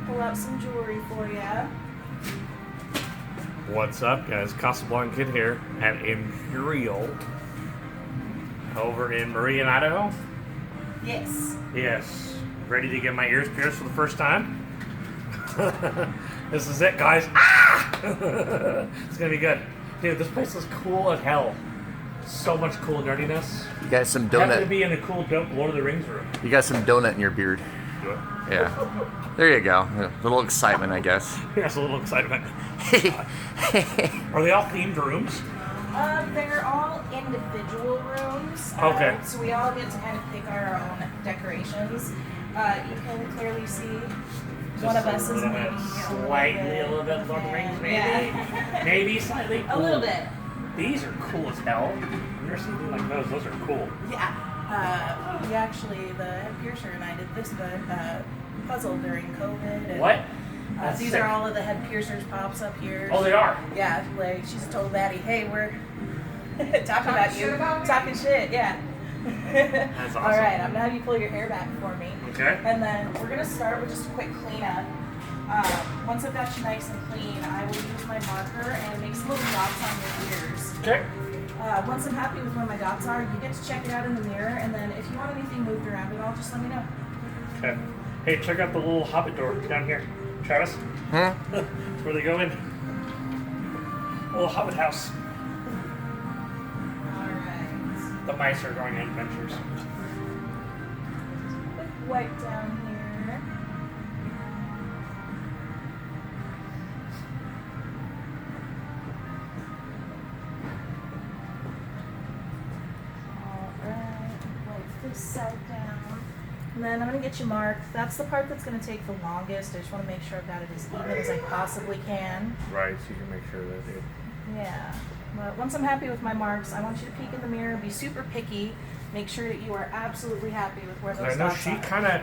pull out some jewelry for you. What's up, guys? Casablanca Kid here at Imperial over in Meridian, Idaho. Yes. Yes. Ready to get my ears pierced for the first time? This is it, guys. Ah! It's gonna be good. Dude, this place is cool as hell. So much cool nerdiness. You got some Happen to donut. be in a cool Lord of the Rings room. You got some donut in your beard. Do it. Yeah. There you go. A little excitement, I guess. There's a little excitement. Are they all themed rooms? They're all individual rooms. Okay. So we all get to kind of pick our own decorations. You can clearly see one of us is maybe slightly a little bit Lord of the Rings, maybe. Yeah. Maybe slightly. A little bit. These are cool as hell. I've never seen anything like those. Those are cool. Yeah. We actually, the head piercer and I did this puzzle during COVID. And, What? These sick. are all of the head piercers pops up here. Oh, they are? Yeah, like she's told Maddie, hey, we're talking about you. Talking shit, yeah. That's awesome. All right, I'm gonna have you pull your hair back for me. Okay. And then we're gonna start with just a quick cleanup. Once I've got you nice and clean, I will use my marker and make some little dots on your ears. Okay. Once I'm happy with where my dots are, you get to check it out in the mirror, and then if you want anything moved around at all, just let me know. Okay. Hey, check out the little hobbit door down here. Travis? Huh? That's where they go in. Little hobbit house. Alright. The mice are going on adventures. Quick wipe down here. Alright, wipe this side down. And then I'm going to get you marked. That's the part that's going to take the longest. I just want to make sure I've got it as even as I possibly can. Right, so you can make sure that it... Yeah. But once I'm happy with my marks, I want you to peek in the mirror, be super picky, make sure that you are absolutely happy with where those I know dots she are. kind of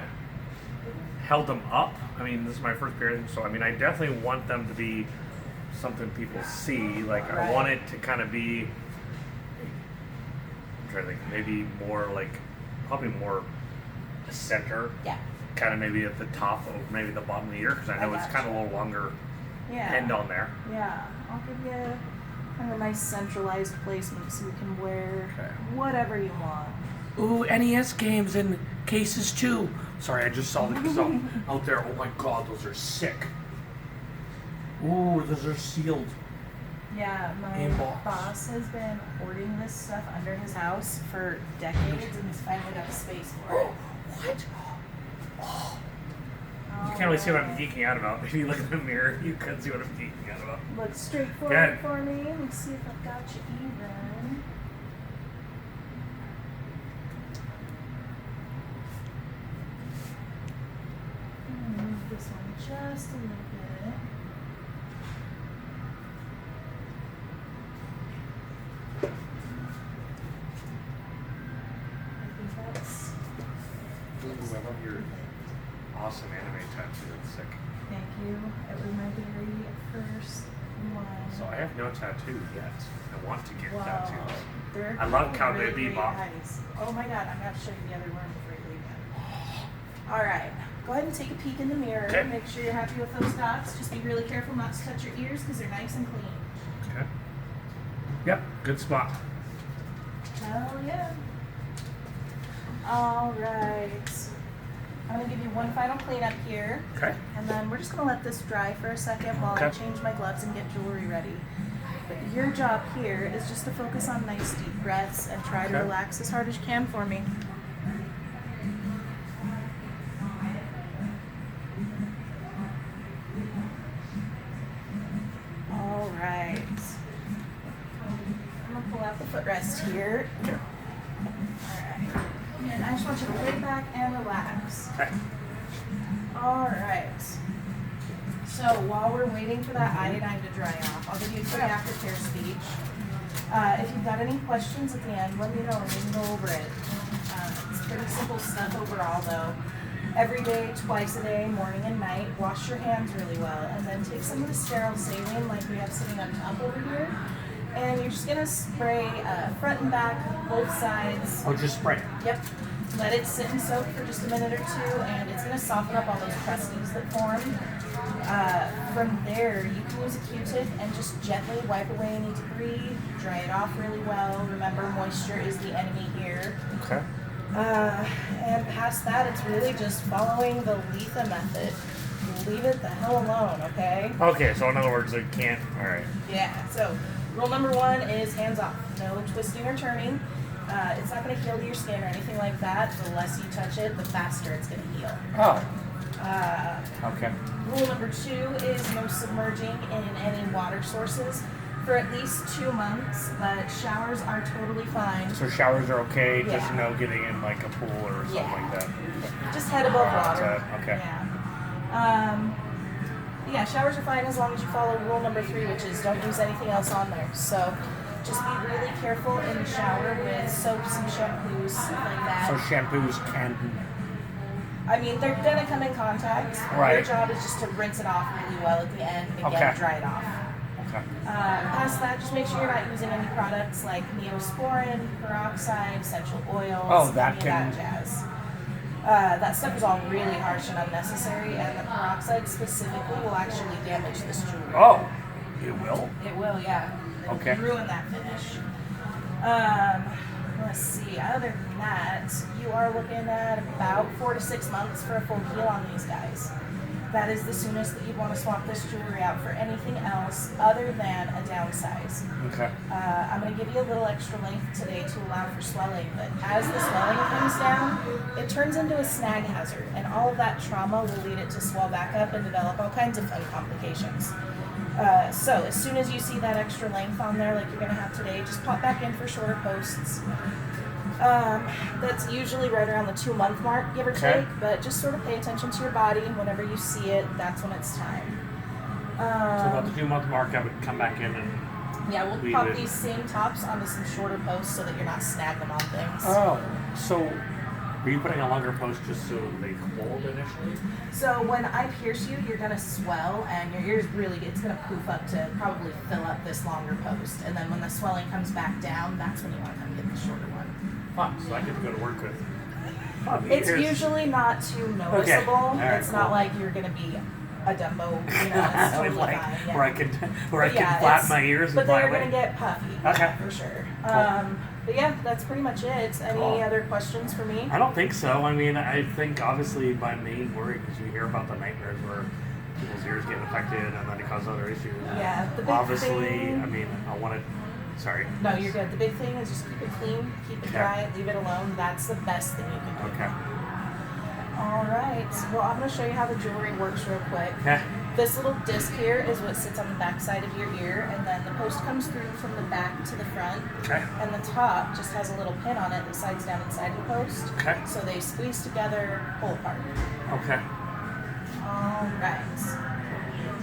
held them up. I mean, this is my first pair of them, so I mean, I definitely want them to be something people see. Like, I Right. want it to kind of be... I'm trying to think, maybe more like... Probably more the center. Yeah. Kind of maybe at the top of maybe the bottom of the ear, because I know it's kind of a little longer Yeah. end on there. Yeah. I'll give you kind of a nice centralized placement so you can wear whatever you want. Ooh, NES games in cases too. Sorry, I just saw them out there. Oh my god, those are sick. Ooh, those are sealed. Yeah, my Inbox. boss has been hoarding this stuff under his house for decades and he's finally got the space for it. What? Oh. You can't really see what I'm geeking out about. If you look in the mirror, you can see what I'm geeking out about. Look straight forward for me. Let me see if I've got you even. I'm gonna move this one just a little bit. I think that's Ooh, I love your awesome anime tattoo. It's sick. thank you. It was my very first one. So I have no tattoo yet. I want to get Wow. tattoos. They're I love Cowboy really great Bebop. eyes. Oh my god, I'm gonna have to show you the other one before you leave. Alright, go ahead and take a peek in the mirror. Okay. Make sure you're happy with those dots. Just be really careful not to touch your ears because they're nice and clean. Okay. Yep, good spot. Hell yeah. Alright. I'm gonna give you one final cleanup here. Okay. And then we're just gonna let this dry for a second while I Okay. change my gloves and get jewelry ready. But your job here is just to focus on nice deep breaths and try to Okay. relax as hard as you can for me. All right. I'm gonna pull out the footrest here. Okay. All right. And I just want you to lay back and relax. Okay. All right. So while we're waiting for that iodine to dry off, I'll give you a quick aftercare speech. If you've got any questions at the end, let me know and we can go over it. It's pretty simple stuff overall though. Every day, twice a day, morning and night, wash your hands really well, and then take some of the sterile saline like we have sitting up top over here, and you're just gonna spray front and back, both sides. Oh, just spray. Yep. Let it sit and soak for just a minute or two, and it's going to soften up all those crusties that form. From there, you can use a Q-tip and just gently wipe away any debris, dry it off really well. Remember, moisture is the enemy here. Okay. And past that, it's really just following the Letha method. Leave it the hell alone, okay? Okay, so in other words, it can't. All right. Yeah, so rule number 1 is hands off. No twisting or turning. It's not going to heal to your skin or anything like that. The less you touch it, the faster it's going to heal. Oh. Okay. Rule number 2 is no submerging in any water sources for at least 2 months, but showers are totally fine. So showers are okay, Yeah. just no getting in like a pool or something like that. Just head above water. Okay. Yeah, showers are fine as long as you follow rule number 3, which is don't use anything else on there. So just be really careful in the shower with soaps and shampoos, stuff like that. So shampoos can. I mean, they're gonna come in contact. Right. Your job is just to rinse it off really well at the end and again dry it off. Okay. Past that, just make sure you're not using any products like neosporin, peroxide, essential oils, Oh, that any of can- that jazz. That stuff is all really harsh and unnecessary, and the peroxide specifically will actually damage this jewelry. Oh, it will. It will, yeah. It'll Okay. ruin that finish. Let's see. Other than that, you are looking at about 4 to 6 months for a full heal on these guys. That is the soonest that you'd want to swap this jewelry out for anything else other than a downsize. Okay. I'm going to give you a little extra length today to allow for swelling, but as the swelling comes down, it turns into a snag hazard, and all of that trauma will lead it to swell back up and develop all kinds of fun complications. So as soon as you see that extra length on there like you're going to have today, just pop back in for shorter posts. That's usually right around the 2-month mark, give or Okay. take, but just sort of pay attention to your body. Whenever you see it, that's when it's time. So about the 2-month mark, I would come back in and. Yeah, we'll leave pop it. these same tops onto some shorter posts so that you're not snagging on things. Oh, so were you putting a longer post just so they hold initially? So when I pierce you, you're gonna swell, and your ears it's gonna poof up to probably fill up this longer post. And then when the swelling comes back down, that's when you want to come get the shorter one. Fun. So I get to go to work with. It's usually not too noticeable. All right, It's not cool. like you're gonna be a Dumbo, it's totally like, fine. Yeah. where I can But yeah, flap it's- my ears and But fly they're away. gonna get puffy. Okay. For sure. Cool. But yeah, that's pretty much it. Any Cool. other questions for me? I don't think so. I mean, I think obviously my main worry is you hear about the nightmares where people's ears get infected and then it causes other issues. Yeah, the big Obviously, thing- I mean, I want to. Sorry. No, you're good. The big thing is just keep it clean, keep it Okay. dry, leave it alone. That's the best thing you can do. Okay. All right. Well, I'm going to show you how the jewelry works real quick. Okay. This little disc here is what sits on the back side of your ear, and then the post comes through from the back to the front. Okay. And the top just has a little pin on it that slides down inside the post. Okay. So they squeeze together, pull apart. Okay. All right.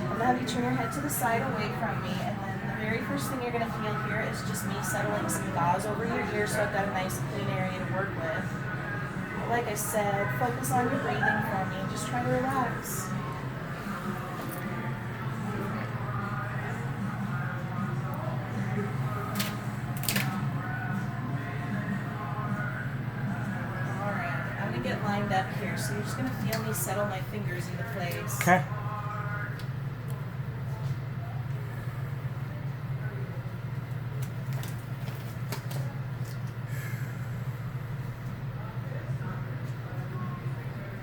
I'm going to have you turn your head to the side away from me, and then the very first thing you're going to feel here is just me settling some gauze over your ear so I've got a nice clean area to work with. Like I said, focus on your breathing for me. Just try to relax. Alright, I'm going to get lined up here, so you're just going to feel me settle my fingers into place. Okay.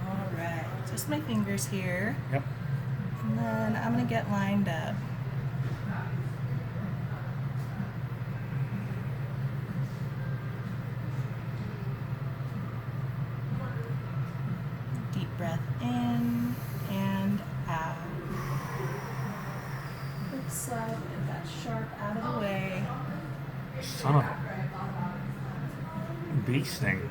Alright, just my fingers here. Yep. And then I'm going to get lined up. Deep breath in and out. Quick slide, get that sharp out of the way. Son of a bee sting.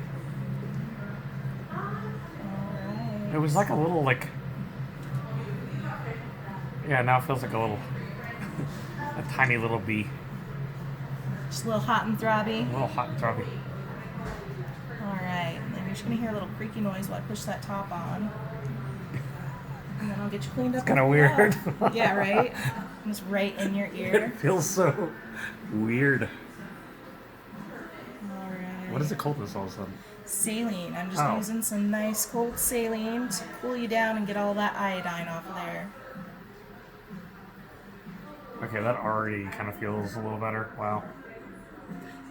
Alright. It was like a little like. Yeah, now it feels like a little, a tiny little bee, Just a little hot and throbby. a little hot and throbby. Alright, and then you're just going to hear a little creaky noise while I push that top on. And then I'll get you cleaned up. It's kinda after weird. that. Yeah, right? It's right in your ear. It feels so weird. Alright. What is the coldness all of a sudden? Saline. I'm just Oh. using some nice cold saline to cool you down and get all that iodine off of there. Okay, that already kind of feels a little better. Wow.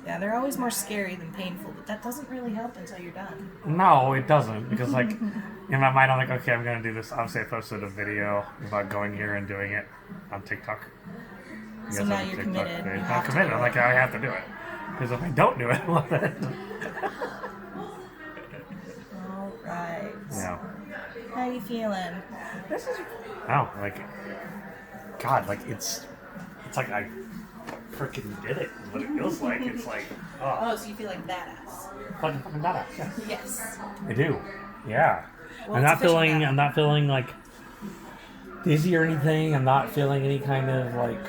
Yeah, they're always more scary than painful, but that doesn't really help until you're done. No, it doesn't, because like in my mind I'm like, okay, I'm gonna do this. Obviously, I posted a video about going here and doing it on TikTok. So Yes, now on you're TikTok. committed. You I'm have to committed. do I'm it. like, I have to do it, because if I don't do it, well, then All right. yeah. How you feeling? This is oh, like God, like it's like I freaking did it. Is what it feels like. It's like Oh, so you feel like badass? fucking badass. Yeah. Yes. I do. Yeah. Well, I'm it's not official feeling. now. I'm not feeling like dizzy or anything. I'm not feeling any kind of like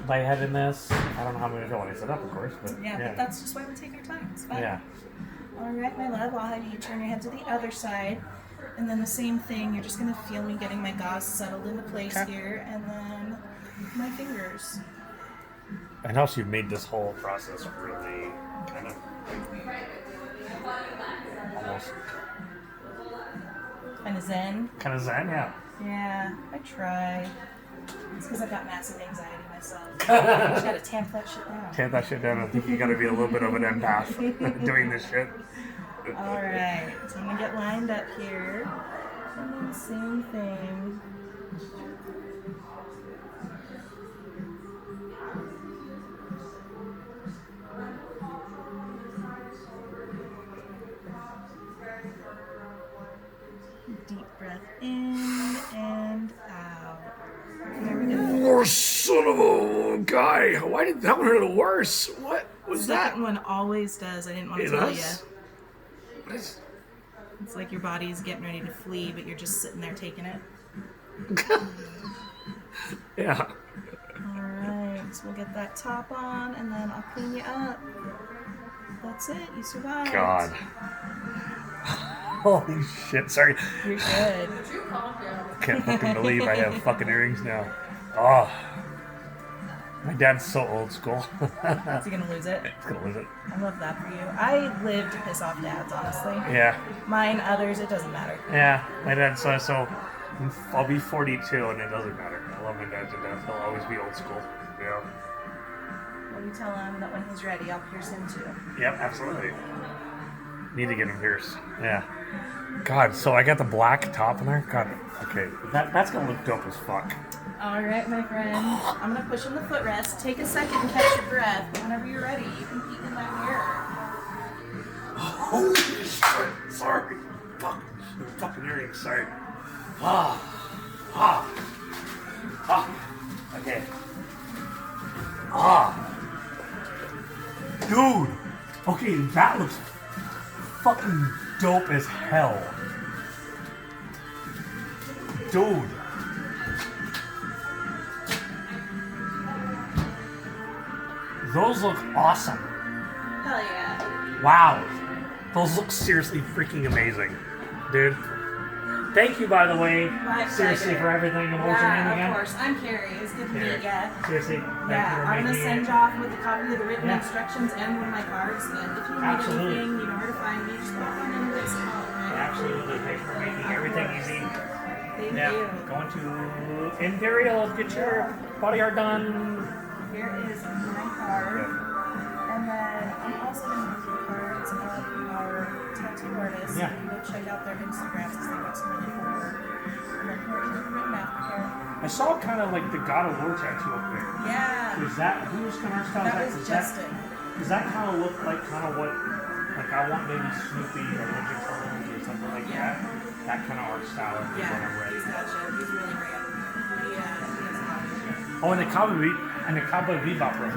lightheadedness. I don't know how I'm gonna feel when I sit up, of course, but Yeah, but that's just why we take our time. It's fine. yeah. All right, my love. I'll have you turn your head to the other side, and then the same thing. You're just gonna feel me getting my gauze settled into place Okay. here, and then my fingers. And also, you've made this whole process really kind of almost Kind of zen. kind of zen, yeah. Yeah, I try. It's because I've got massive anxiety myself. I just gotta tamp that shit down. Tamp that shit down. I think you got to be a little bit of an empath doing this shit. All right, so I'm gonna get lined up here, and then same thing. Deep breath in and out. There we go. Oh, son of a guy! Why did that one hurt worse? What was that? Second one always does. I didn't want to It tell does? you. What is? It's like your body's getting ready to flee, but you're just sitting there taking it. Yeah. Alright, so we'll get that top on and then I'll clean you up. That's it, you survived. God. Holy shit! Sorry. You're good. Can't fucking believe I have fucking earrings now. Oh. My dad's so old school. Is he gonna lose it? He's gonna lose it. I love that for you. I live to piss off dads, honestly. Yeah. Mine, others, it doesn't matter. Yeah. My dad's so I'll be 42 and it doesn't matter. I love my dad to death. He'll always be old school. Yeah. Well, you tell him that when he's ready, I'll pierce him too. Yep, absolutely. Need to get him pierced. Yeah. God, so I got the black top in there? God, okay. That's gonna look dope as fuck. Alright, my friend. I'm gonna push in the footrest. Take a second and catch your breath. But whenever you're ready, you can peek in that mirror. Holy shit. Sorry. Fuck. Fucking earrings, sorry. Ah. Okay. Dude. Okay, that looks fucking dope as hell. Dude. Those look awesome. Hell yeah. Wow. Those look seriously freaking amazing. Dude. Thank you, by the way. My Seriously, pleasure. for everything. And what was your name Yeah, again? of course. I'm Carrie. It's good to meet ya. Seriously, thank you Yeah, for I'm gonna making send it. you off with a copy of the written Yeah. instructions and one of my cards. And if you need Absolutely. anything, you know where to find me. Just walk on in and give us a call, right? Absolutely. Thanks for making everything easy. Thank Yeah. you. Going to Imperial, get your body art done. Here is my card. And then I'm also going to give you cards of our tattoo artists. Yeah. You can go check out their Instagrams because they've got some really cool work. And then here is your written aftercare. I saw kind of like the God of War tattoo up there. Yeah. Is that whose kind of art style That is was that? Justin. Does that kind of look like kind of what, like I want maybe Snoopy or Ninja Turtles or something like Yeah. that? That kind of art style is what I'm Yeah, ready. he's got you. He's really rad. He has got you. Oh, and the Cowboy Bebop room.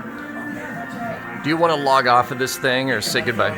Okay, that's right. Do you want to log off of this thing or say goodbye?